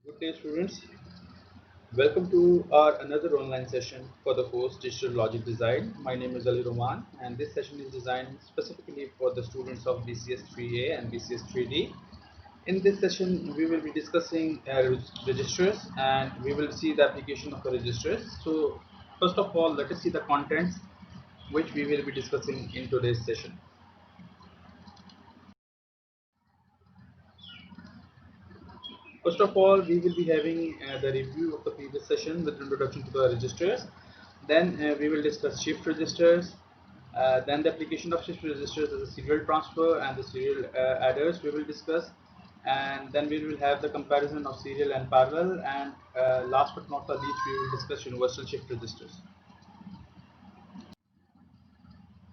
Good day, students. Welcome to our another online session for the course Digital Logic Design. My name is Ali Roman, and this session is designed specifically for the students of BCS 3A and BCS 3D. In this session, we will be discussing registers, and we will see the application of the registers. So, first of all, let us see the contents which we will be discussing in today's session. First of all, we will be having the review of the previous session with introduction to the registers. Then we will discuss shift registers. Then the application of shift registers as a serial transfer and the serial adders we will discuss. And then we will have the comparison of serial and parallel. And last but not the least, we will discuss universal shift registers.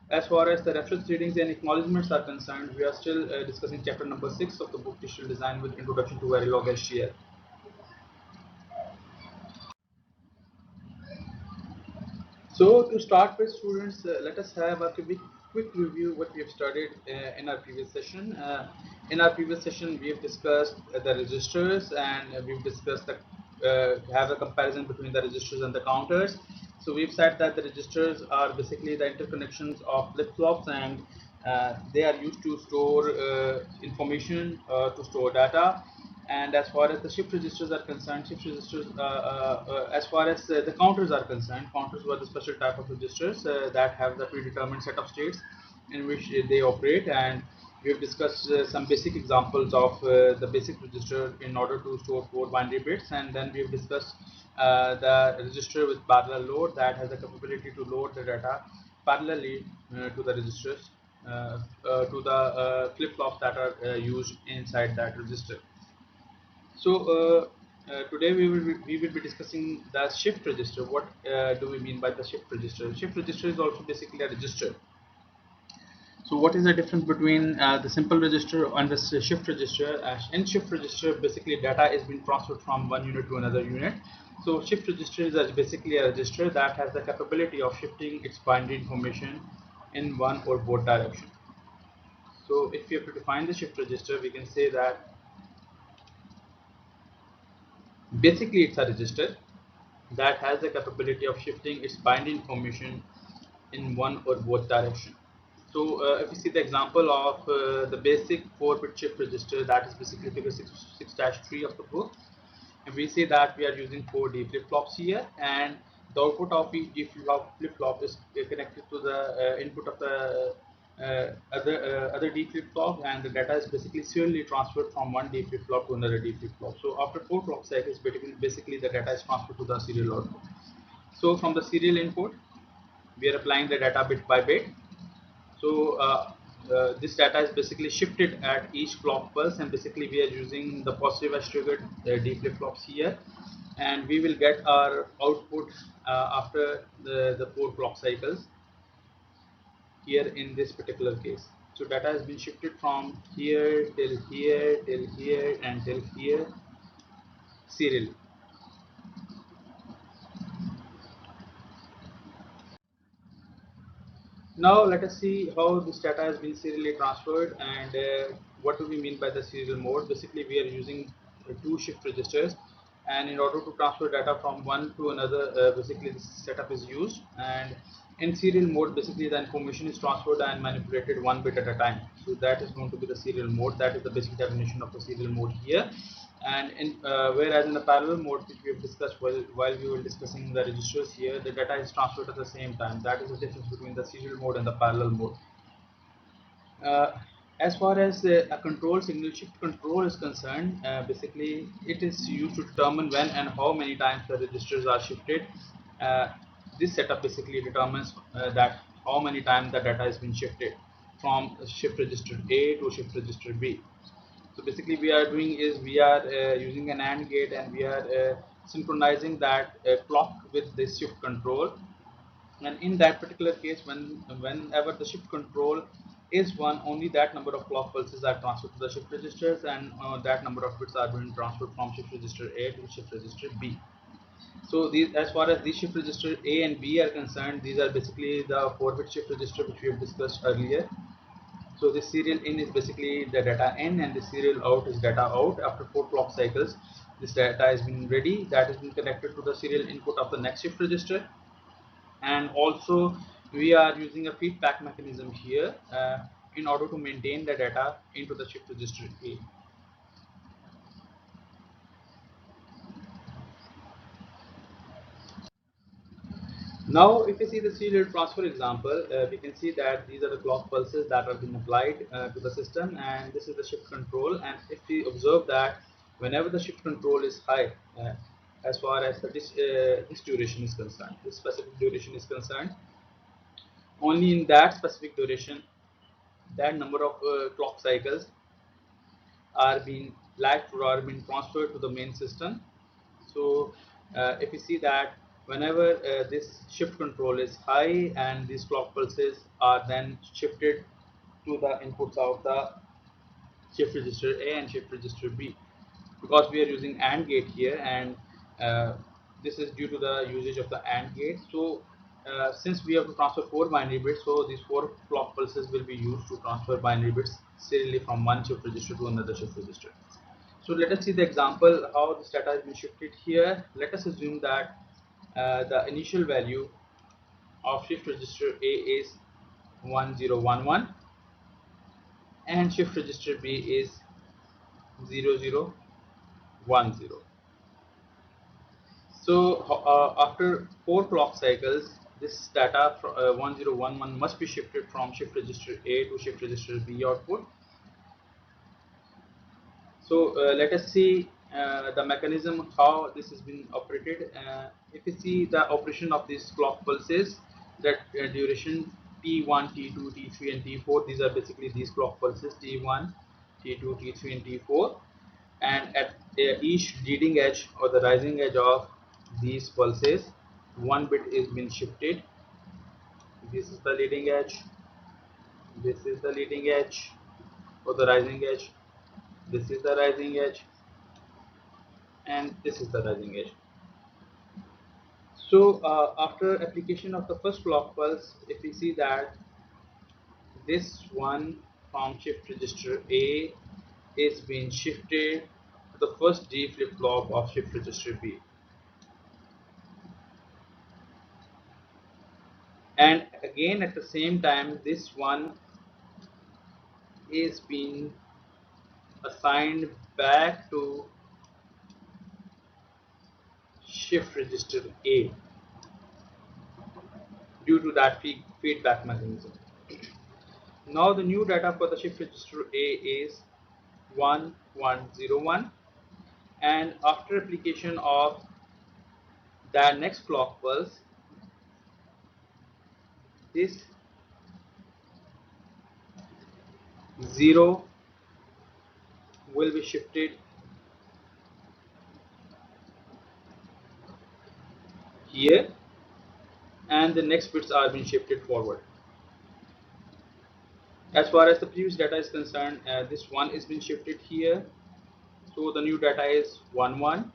As far as the reference readings and acknowledgements are concerned, we are still discussing chapter number 6 of the book Digital Design with Introduction to Verilog HCL. So to start with, students, let us have a quick review what we have studied in our previous session. In our previous session, we have discussed the registers, and we've discussed the have a comparison between the registers and the counters. So we've said that the registers are basically the interconnections of flip-flops, and they are used to store information, to store data. And as far as the shift registers are concerned, shift registers, as far as the counters are concerned, counters were the special type of registers that have the predetermined set of states in which they operate. And we have discussed some basic examples of the basic register in order to store 4 binary bits. And then we have discussed the register with parallel load that has the capability to load the data parallelly to the registers, to the flip-flops that are used inside that register. So today we will be discussing the shift register. What do we mean by the shift register? Shift register is also basically a register. So what is the difference between the simple register and the shift register? In shift register, basically data is being transferred from one unit to another unit. So shift register is basically a register that has the capability of shifting its binary information in one or both directions. So if you have to define the shift register, we can say that basically it's a register that has the capability of shifting its binary information in one or both direction. So if you see the example of the basic 4-bit shift register, that is basically figure 6-3 of the book, and we say that we are using 4 D flip-flops here, and the output of each D flip-flop is connected to the input of the other D flip-flop, and the data is basically serially transferred from one D flip-flop to another D flip-flop. So after 4 clock cycles, basically the data is transferred to the serial output. So from the serial input, we are applying the data bit by bit. So this data is basically shifted at each clock pulse, and basically we are using the positive edge triggered D flip flops here, and we will get our output after the 4 clock cycles here in this particular case. So data has been shifted from here till here till here and till here serially. Now let us see how this data has been serially transferred, and what do we mean by the serial mode. Basically we are using 2 shift registers, and in order to transfer data from one to another, basically this setup is used. And in serial mode, basically the information is transferred and manipulated 1 bit at a time. So that is going to be the serial mode. That is the basic definition of the serial mode here. And in whereas in the parallel mode, which we have discussed while we were discussing the registers here, the data is transferred at the same time. That is the difference between the serial mode and the parallel mode. uh, as far as a control signal shift control is concerned, basically it is used to determine when and how many times the registers are shifted. uh, this setup basically determines that how many times the data has been shifted from shift register A to shift register B. So basically we are doing is we are using an AND gate, and we are synchronizing that clock with the shift control. And in that particular case, whenever the shift control is 1, only that number of clock pulses are transferred to the shift registers, and that number of bits are being transferred from shift register A to shift register B. So these, as far as these shift register A and B are concerned, these are basically the 4-bit shift register which we have discussed earlier. So the serial in is basically the data in, and the serial out is data out after 4 clock cycles. This data has been ready, that has been connected to the serial input of the next shift register. And also we are using a feedback mechanism here in order to maintain the data into the shift register A. Now if you see the serial transfer example, we can see that these are the clock pulses that have been applied to the system, and this is the shift control. And if we observe that whenever the shift control is high, as far as this duration is concerned, this specific duration is concerned, only in that specific duration, that number of clock cycles are being lagged or are being transferred to the main system. So if you see that whenever this shift control is high and these clock pulses are then shifted to the inputs of the shift register A and shift register B, because we are using AND gate here, and uh, this is due to the usage of the AND gate. So since we have to transfer 4 binary bits, so these 4 clock pulses will be used to transfer binary bits serially from one shift register to another shift register. So let us see the example how this data has been shifted here. Let us assume that the initial value of shift register A is 1011 and shift register B is 0010. So after 4 clock cycles, this data 1011 must be shifted from shift register A to shift register B output. So let us see the mechanism how this has been operated. If you see the operation of these clock pulses, that duration T1, T2, T3 and T4, these are basically these clock pulses T1, T2, T3 and T4, and at each leading edge or the rising edge of these pulses, one bit is being shifted. This is the leading edge, this is the leading edge or the rising edge, this is the rising edge, and this is the rising edge. So after application of the first clock pulse, if we see that this one from shift register A is being shifted to the first D flip flop of shift register B, and again at the same time this one is being assigned back to shift register A due to that feedback mechanism. Now the new data for the shift register A is 1101, and after application of that next clock pulse, this 0 will be shifted here, and the next bits are being shifted forward. As far as the previous data is concerned, this 1 is being shifted here, so the new data is 1 1.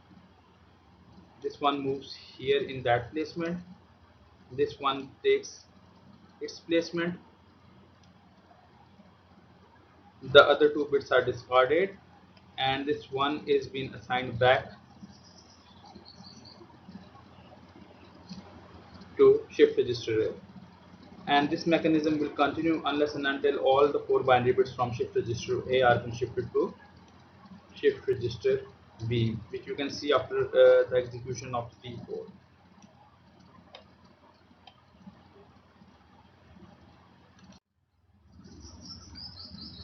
This one moves here in that placement, this one takes its placement, the other 2 bits are discarded, and this one is being assigned back to shift register A. And this mechanism will continue unless and until all the 4 binary bits from shift register A are being shifted to shift register B, which you can see after the execution of T4.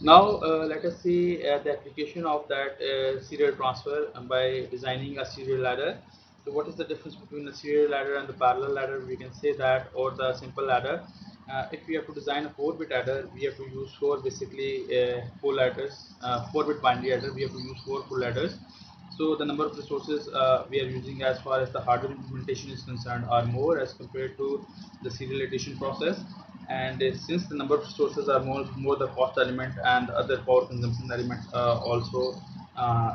Now let us see the application of that serial transfer by designing a serial ladder. So what is the difference between a serial ladder and the parallel ladder? We can say that, or the simple ladder. If we have to design a 4-bit adder, we have to use 4 basically 4 ladders, 4-bit binary adder. We have to use 4 full ladders. So the number of resources we are using as far as the hardware implementation is concerned are more as compared to the serial addition process. And since the number of resources are more the cost element and the other power consumption element also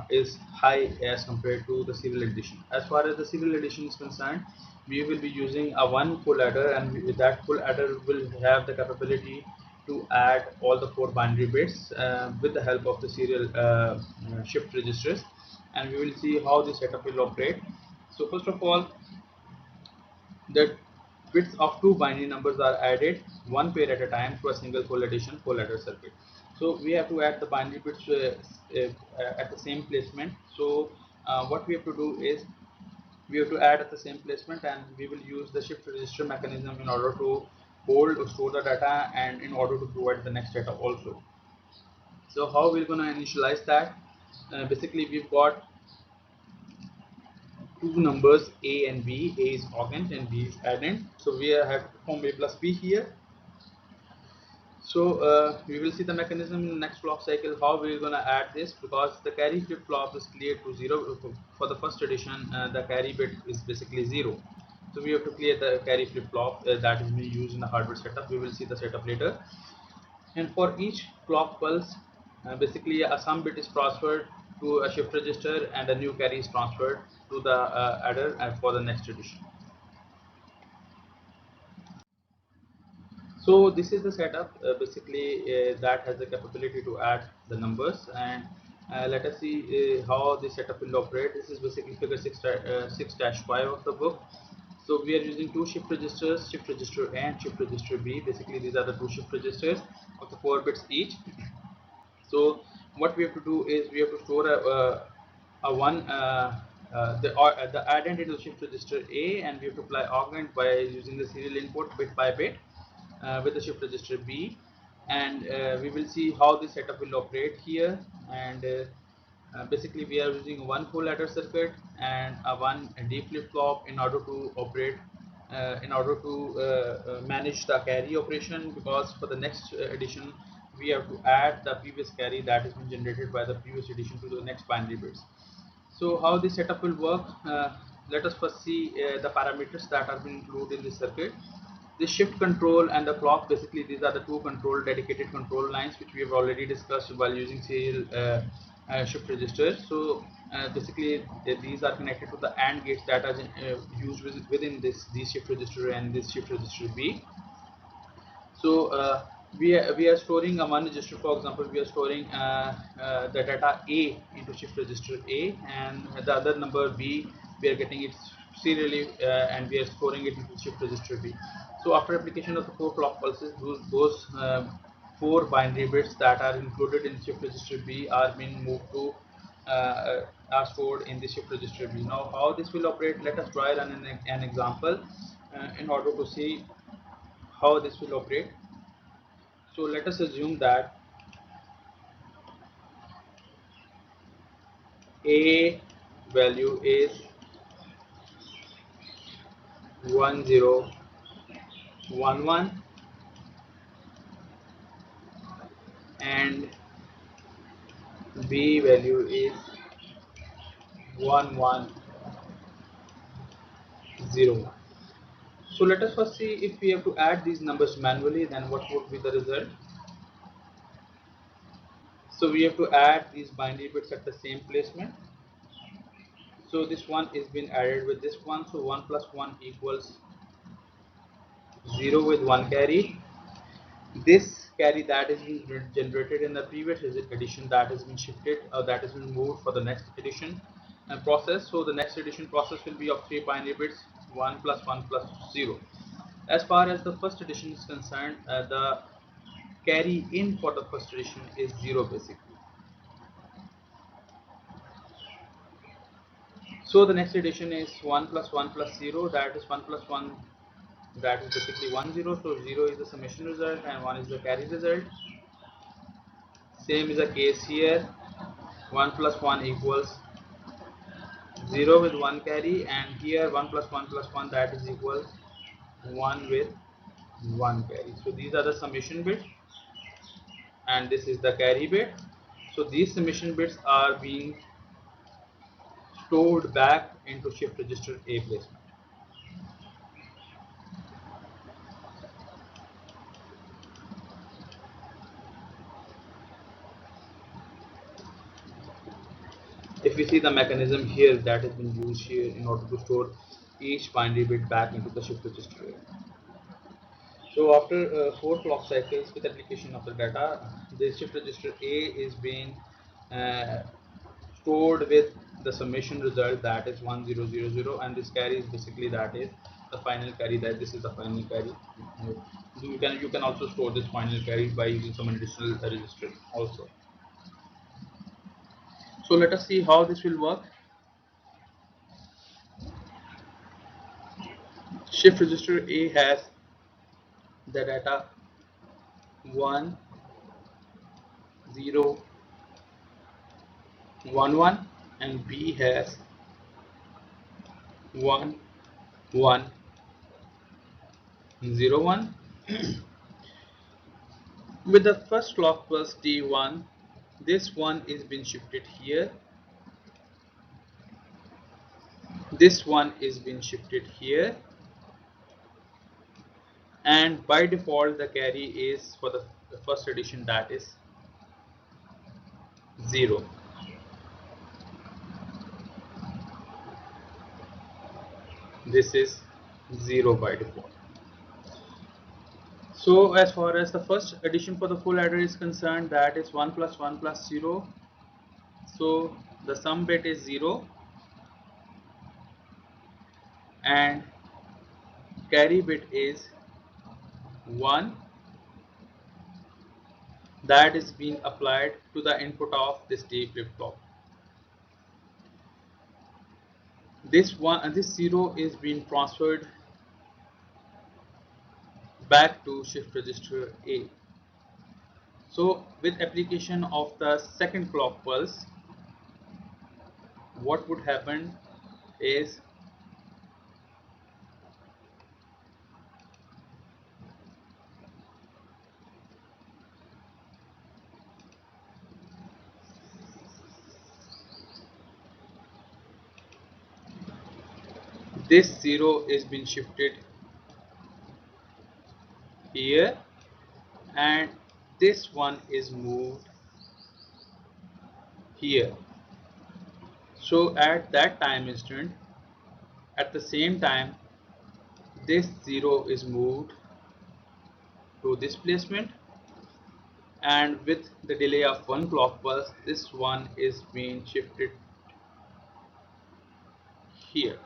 is high as compared to the serial addition. As far as the serial addition is concerned, we will be using a one full adder, and with that full adder will have the capability to add all the 4 binary bits with the help of the serial shift registers. and we will see how the setup will operate. So first of all, the bits of two binary numbers are added one pair at a time to a single full addition full adder circuit. So we have to add the binary bits at the same placement. So what we have to do is we have to add at the same placement, and we will use the shift register mechanism in order to hold or store the data and in order to provide the next data also. So how we're going to initialize that? Basically we've got two numbers a and b. A is augment and b is addend. So we have to form a plus b here. So we will see the mechanism in the next clock cycle how we're going to add this, because the carry flip flop is cleared to 0 for the first addition. The carry bit is basically 0, so we have to clear the carry flip flop that is being used in the hardware setup. We will see the setup later. And for each clock pulse, basically a sum bit is transferred to a shift register and a new carry is transferred to the adder for the next addition. So this is the setup basically that has the capability to add the numbers, and let us see how the setup will operate. This is basically figure 6-5 of the book. So we are using two shift registers, shift register A and shift register B. Basically these are the two shift registers of the 4 bits each. So what we have to do is we have to store a one the addend into the shift register A, and we have to apply augment by using the serial input bit by bit with the shift register B, and we will see how this setup will operate here. And basically we are using one full adder circuit and a one D flip flop in order to operate in order to manage the carry operation, because for the next addition we have to add the previous carry that has been generated by the previous addition to the next binary bits. So how this setup will work, let us first see the parameters that are being included in this circuit. The shift control and the clock, basically these are the two control dedicated control lines which we have already discussed while using serial shift registers. So basically these are connected to the AND gates that are used within this shift register and this shift register B. So we are storing a one register. For example, we are storing the data A into shift register A, and the other number B we are getting it serially and we are storing it into shift register B. So after application of the 4 clock pulses, those 4 binary bits that are included in shift register B are being moved to are stored in the shift register B. Now how this will operate, let us try run an example in order to see how this will operate. So let us assume that A value is 1011 and B value is 1101. So let us first see if we have to add these numbers manually, then what would be the result. So we have to add these binary bits at the same placement. So this one is being added with this one, so 1 plus 1 equals 0 with 1 carry. This carry that is being generated in the previous addition that has been shifted, that has been moved for the next addition process. So the next addition process will be of 3 binary bits, 1 plus 1 plus 0. As far as the first addition is concerned, the carry in for the first addition is 0 basically. So the next addition is 1 plus 1 plus 0, that is 1 plus 1, that is basically 1 0. So 0 is the summation result and 1 is the carry result. Same is the case here, 1 plus 1 equals 0 with 1 carry, and here 1 plus 1 plus 1, that is equals 1 with 1 carry. So these are the summation bits and this is the carry bit. So these summation bits are being stored back into shift register A placement. If we see the mechanism here that has been used here in order to store each binary bit back into the shift register A. So after 4 clock cycles with application of the data, the shift register A is being uh, stored with the summation result, that is 1000, and this carry is basically that is the final carry, that this is the final carry. You can also store this final carry by using some additional register also. So let us see how this will work. Shift register A has the data 1 0 1 1, and B has 1 1 0 1. With the first clock pulse D1, this one is being shifted here, this one is being shifted here, and by default the carry is for the first addition, that is 0. This is 0 by default. So as far as the first addition for the full adder is concerned, that is 1 plus 1 plus 0. So the sum bit is 0 and carry bit is 1, that is being applied to the input of this D flip-flop. This 0 is being transferred back to shift register A. So with application of the second clock pulse, what would happen is this 0 is being shifted here and this one is moved here. So at that time instant, at the same time, this 0 is moved to this placement, and with the delay of one clock pulse, this one is being shifted here.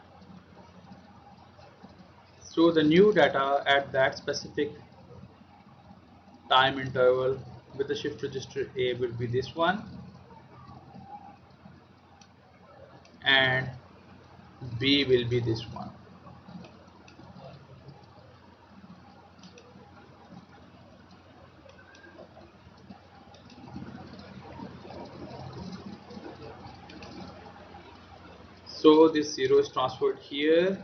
So the new data at that specific time interval with the shift register A will be this one, and B will be this one. So this 0 is transferred here,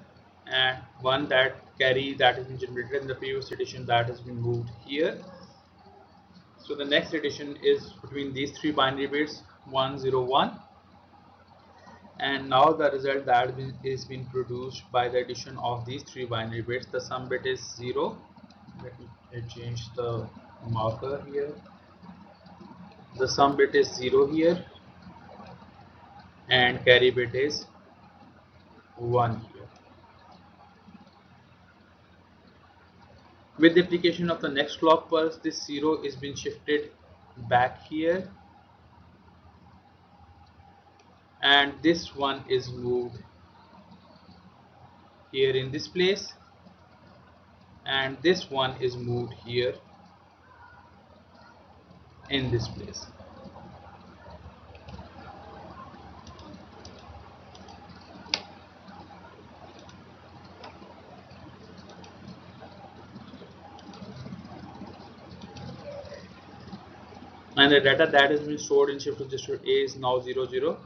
and one that carry that has been generated in the previous edition, that has been moved here. So the next addition is between these three binary bits 1 0 1, and now the result that is being produced by the addition of these three binary bits, the sum bit is 0. Let me change the marker here. The sum bit is 0 here and carry bit is 1 here. With the application of the next clock pulse, this 0 is being shifted back here and this one is moved here in this place, and this one is moved here in this place. And the data that has been stored in shift register A is now 0010.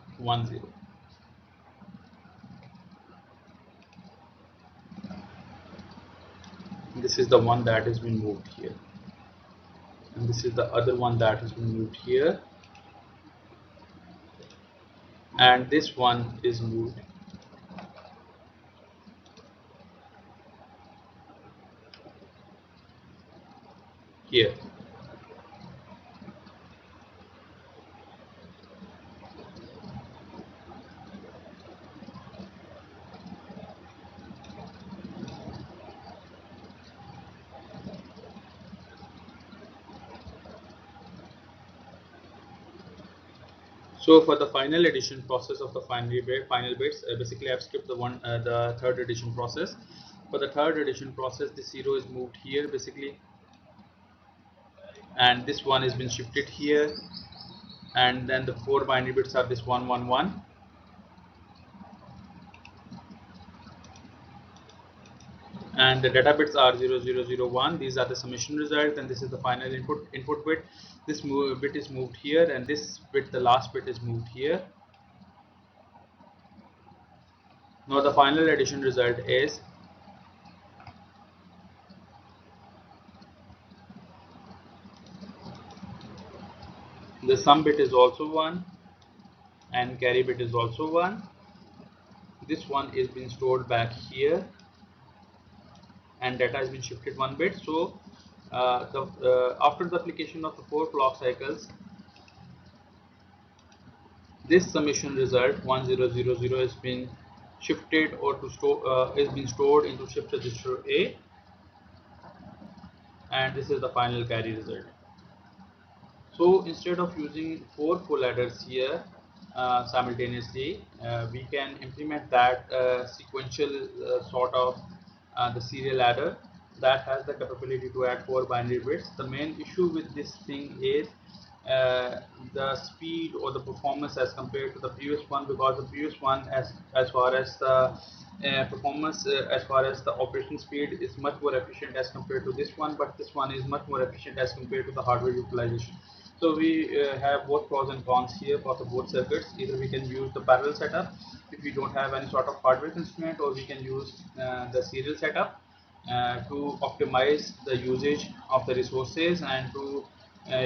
This is the one that has been moved here, and this is the other one that has been moved here, and this one is moved here. So for the final addition process of the final bits, basically I've skipped the third addition process. For the third addition process, the 0 is moved here basically, and this one has been shifted here, and then the 4 binary bits are this 111, and the data bits are 0001. These are the summation result, and this is the final input bit. This bit is moved here, and this bit, the last bit, is moved here. Now the final addition result is the sum bit is also 1 and carry bit is also 1. This one is being stored back here, and data has been shifted 1 bit. So after the application of the 4 clock cycles, this summation result 1000 has been shifted or to store is being stored into shift register A, and this is the final carry result. So instead of using 4 full adders here simultaneously, we can implement that sequential sort of the serial adder that has the capability to add 4 binary bits. The main issue with this thing is the speed or the performance as compared to the previous one, because the previous one, as far as the performance, as far as the operation speed, is much more efficient as compared to this one, but this one is much more efficient as compared to the hardware utilization. So we have both pros and cons here for the both circuits. Either we can use the parallel setup if we don't have any sort of hardware constraint, or we can use the serial setup to optimize the usage of the resources and to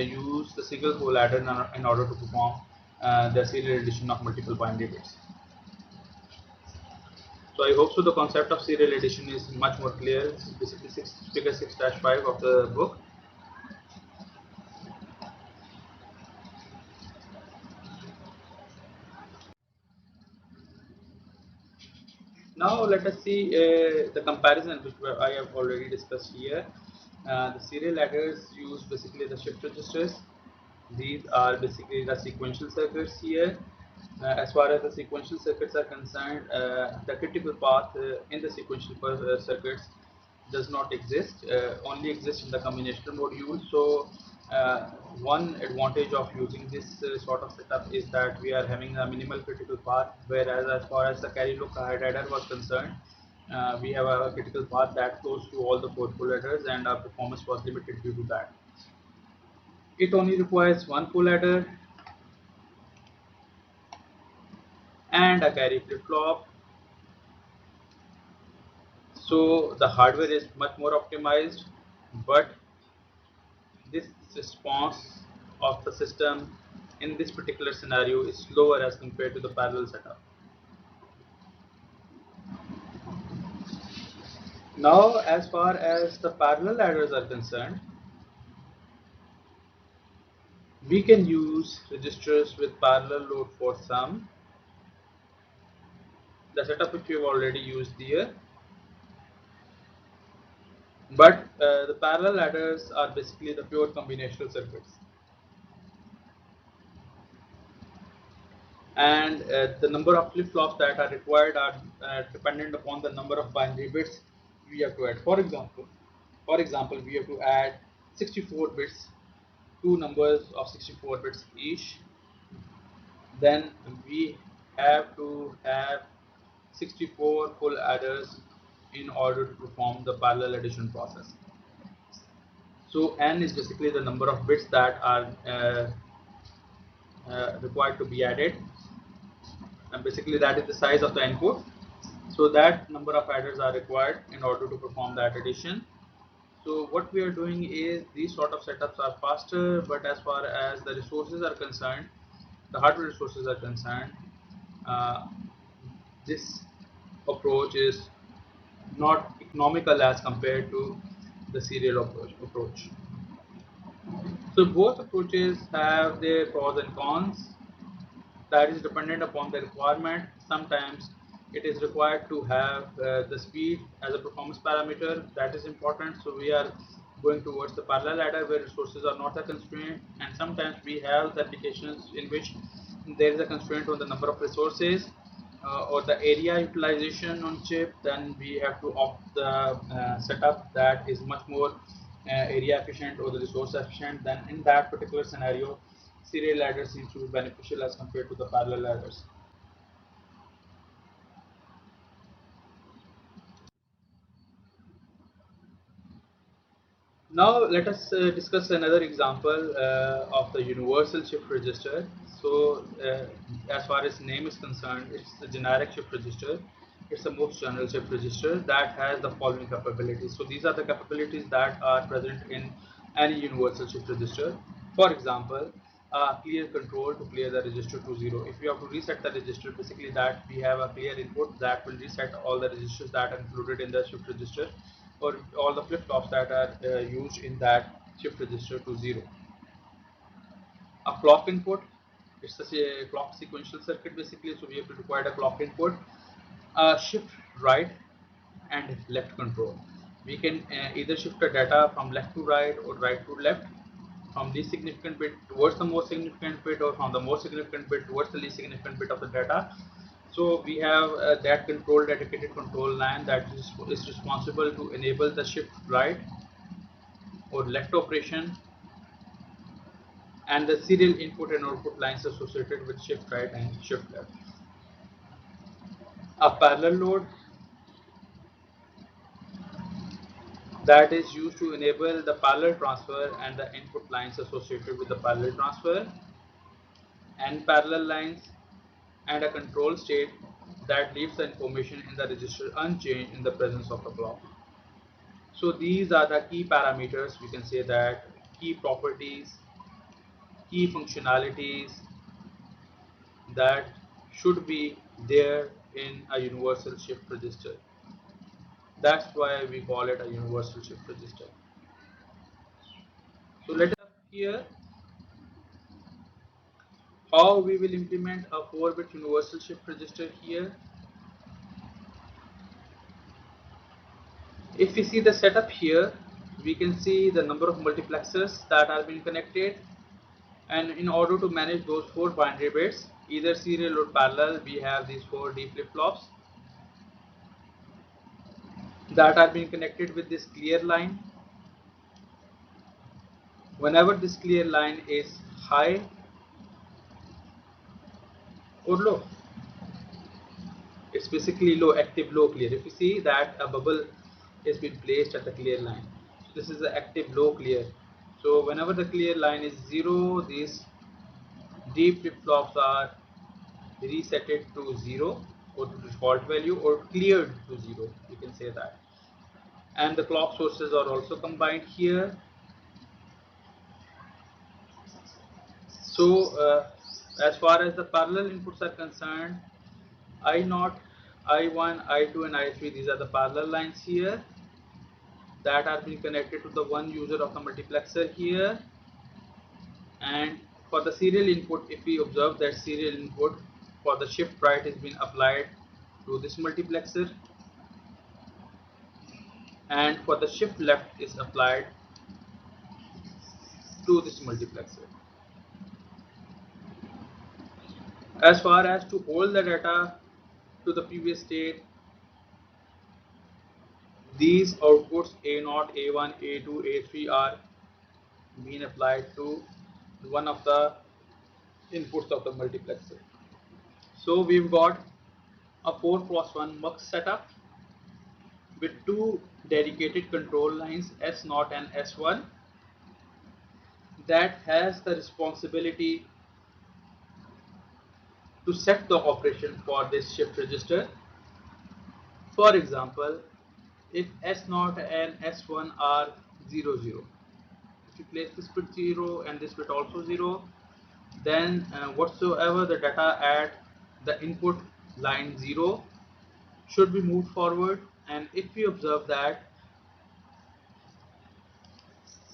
use the single pole adder in order to perform the serial addition of multiple binary bits. So I hope so the concept of serial addition is much more clear. It's basically figure 6-5 of the book. Now let us see the comparison which I have already discussed here. The serial adders use basically the shift registers. These are basically the sequential circuits here. As far as the sequential circuits are concerned, the critical path in the sequential circuits does not exist, only exists in the combinational module. So one advantage of using this sort of setup is that we are having a minimal critical path, whereas as far as the carry look ahead adder was concerned, we have a critical path that goes to all the 4 full adders, and our performance was limited due to that. It only requires 1 full adder and a carry flip-flop. So the hardware is much more optimized, but this response of the system in this particular scenario is slower as compared to the parallel setup. Now, as far as the parallel adders are concerned, we can use registers with parallel load for some, the setup which we have already used here. But the parallel adders are basically the pure combinational circuits, and the number of flip-flops that are required are dependent upon the number of binary bits we have to add. For example, we have to add 64 bits, two numbers of 64 bits each. Then we have to have 64 full adders in order to perform the parallel addition process. So n is basically the number of bits that are required to be added, and basically that is the size of the input. So that number of adders are required in order to perform that addition. So what we are doing is these sort of setups are faster, but as far as the resources are concerned, the hardware resources are concerned, uh, this approach is not economical as compared to the serial approach. So both approaches have their pros and cons. That is dependent upon the requirement. Sometimes it is required to have the speed as a performance parameter. That is important. So we are going towards the parallel ladder where resources are not a constraint, and sometimes we have the applications in which there is a constraint on the number of resources or the area utilization on chip, then we have to opt the setup that is much more area efficient or the resource efficient. Then in that particular scenario, serial ladder seems to be beneficial as compared to the parallel ladders. Now let us discuss another example of the universal shift register. So as far as name is concerned, it's the generic shift register. It's the most general shift register that has the following capabilities. So these are the capabilities that are present in any universal shift register. For example, clear control to clear the register to 0. If you have to reset the register, basically that we have a clear input that will reset all the registers that are included in the shift register, or all the flip-flops that are used in that shift register to 0. A clock input, it's a clock sequential circuit basically, so we have to require a clock input. Shift right and left control. We can either shift the data from left to right or right to left, from least significant bit towards the most significant bit, or from the most significant bit towards the least significant bit of the data. So we have that control, dedicated control line that is responsible to enable the shift right or left operation, and the serial input and output lines associated with shift right and shift left. A parallel load that is used to enable the parallel transfer and the input lines associated with the parallel transfer, and parallel lines, and a control state that leaves the information in the register unchanged in the presence of the clock. So these are the key parameters, we can say that key properties, key functionalities that should be there in a universal shift register. That's why we call it a universal shift register. So let us here how we will implement a 4-bit universal shift register here. If we see the setup here, we can see the number of multiplexers that are being connected, and in order to manage those 4 binary bits, either serial or parallel, we have these 4 D flip-flops that are being connected with this clear line. Whenever this clear line is high or low, it's basically low, active, low, clear. If you see that a bubble is being placed at the clear line, so this is the active, low, clear. So whenever the clear line is 0, these D flip-flops are resetted to 0 or to default value, or cleared to 0, you can say that. And the clock sources are also combined here. So as far as the parallel inputs are concerned, I0, I1, I2 and I3, these are the parallel lines here that are being connected to the one user of the multiplexer here. And for the serial input, if we observe that serial input for the shift right is being applied to this multiplexer, and for the shift left is applied to this multiplexer. As far as to hold the data to the previous state, these outputs A0, A1, A2, A3 are being applied to one of the inputs of the multiplexer. So we've got a 4x1 mux setup with 2 dedicated control lines S0 and S1 that has the responsibility to set the operation for this shift register. For example, if S0 and S1 are 0, 0, if you place this bit 0 and this bit also 0, then whatsoever the data at the input line 0 should be moved forward. And if we observe that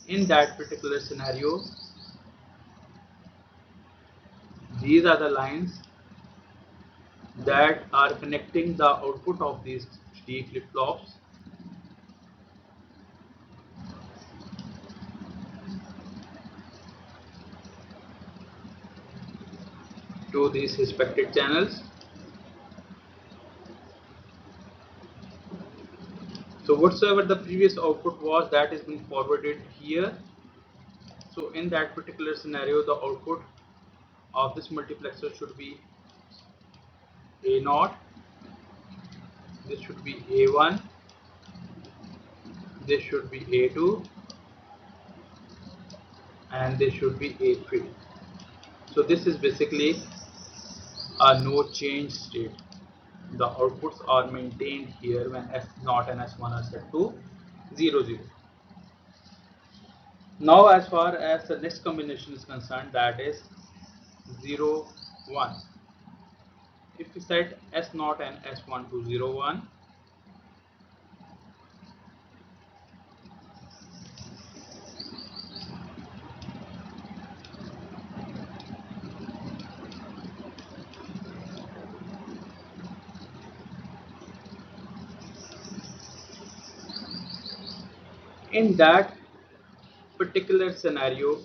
in that particular scenario, these are the lines that are connecting the output of these D flip-flops to these respective channels. So whatsoever the previous output was, that is being forwarded here. So in that particular scenario, the output of this multiplexer should be A0, this should be A1, this should be A2, and this should be A3. So this is basically a no change state. The outputs are maintained here when S0 and S1 are set to 0, 0. Now as far as the next combination is concerned, that is 0, 1. If we set S0 and S1 to 0, 1, in that particular scenario,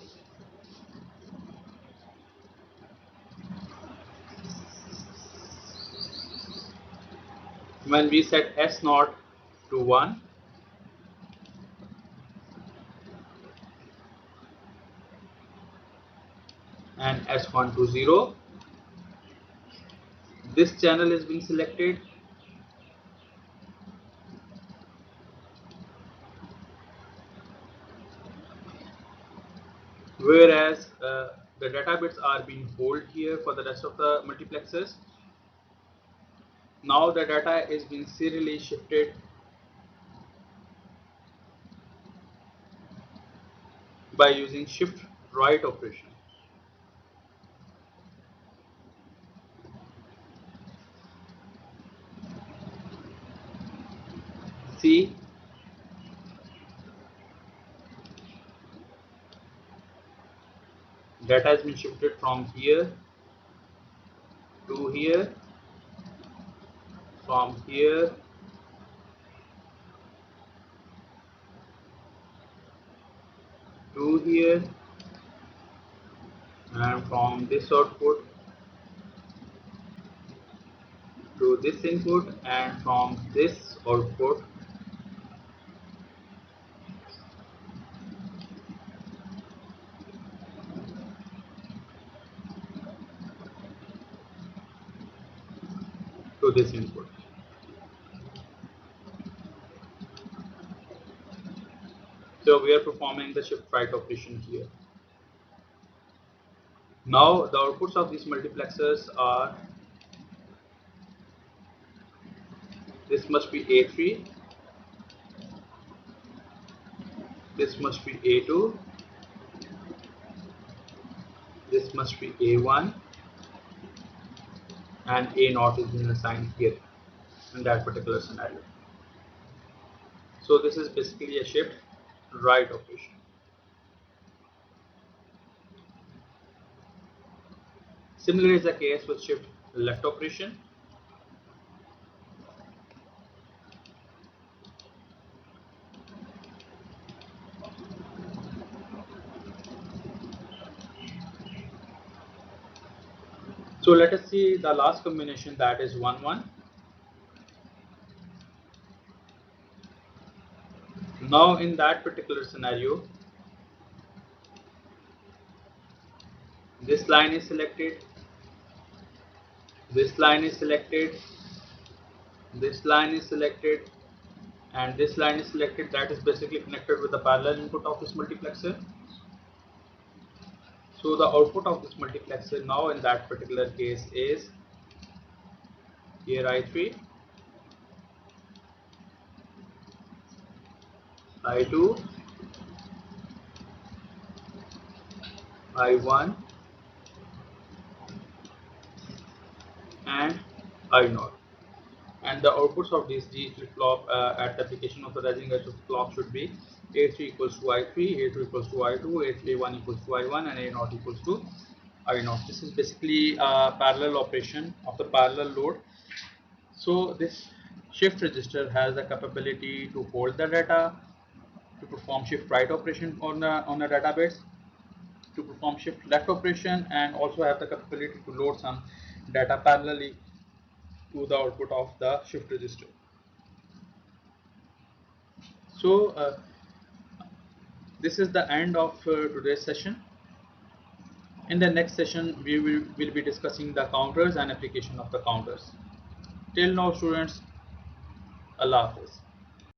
when we set S0 to 1 and S1 to 0, this channel is being selected, whereas the data bits are being held here for the rest of the multiplexers. Now the data is being serially shifted by using shift right operation. See, data has been shifted from here to here, from here to here, and from this output to this input, and from this output to this input. So we are performing the shift right operation here. Now the outputs of these multiplexers are, this must be A3, this must be A2, this must be A1, and A0 is being assigned here in that particular scenario. So this is basically a shift right operation. Similar is the case with shift left operation. So let us see the last combination, that is 1, 1. Now in that particular scenario, this line is selected, this line is selected, this line is selected, and this line is selected. That is basically connected with the parallel input of this multiplexer. So the output of this multiplexer now in that particular case is here I3, I2, I1, and I0. And the outputs of this G flip-flop at the application of the rising edge of the clock should be A3 equals to I3, A2 equals to I2, A1 equals to I1, and A0 equals to I0. This is basically a parallel operation of the parallel load. So this shift register has the capability to hold the data, to perform shift right operation on the data bits, to perform shift left operation, and also have the capability to load some data parallelly to the output of the shift register. So this is the end of today's session. In the next session, we will be discussing the counters and application of the counters. Till now, students, Allah Hafiz.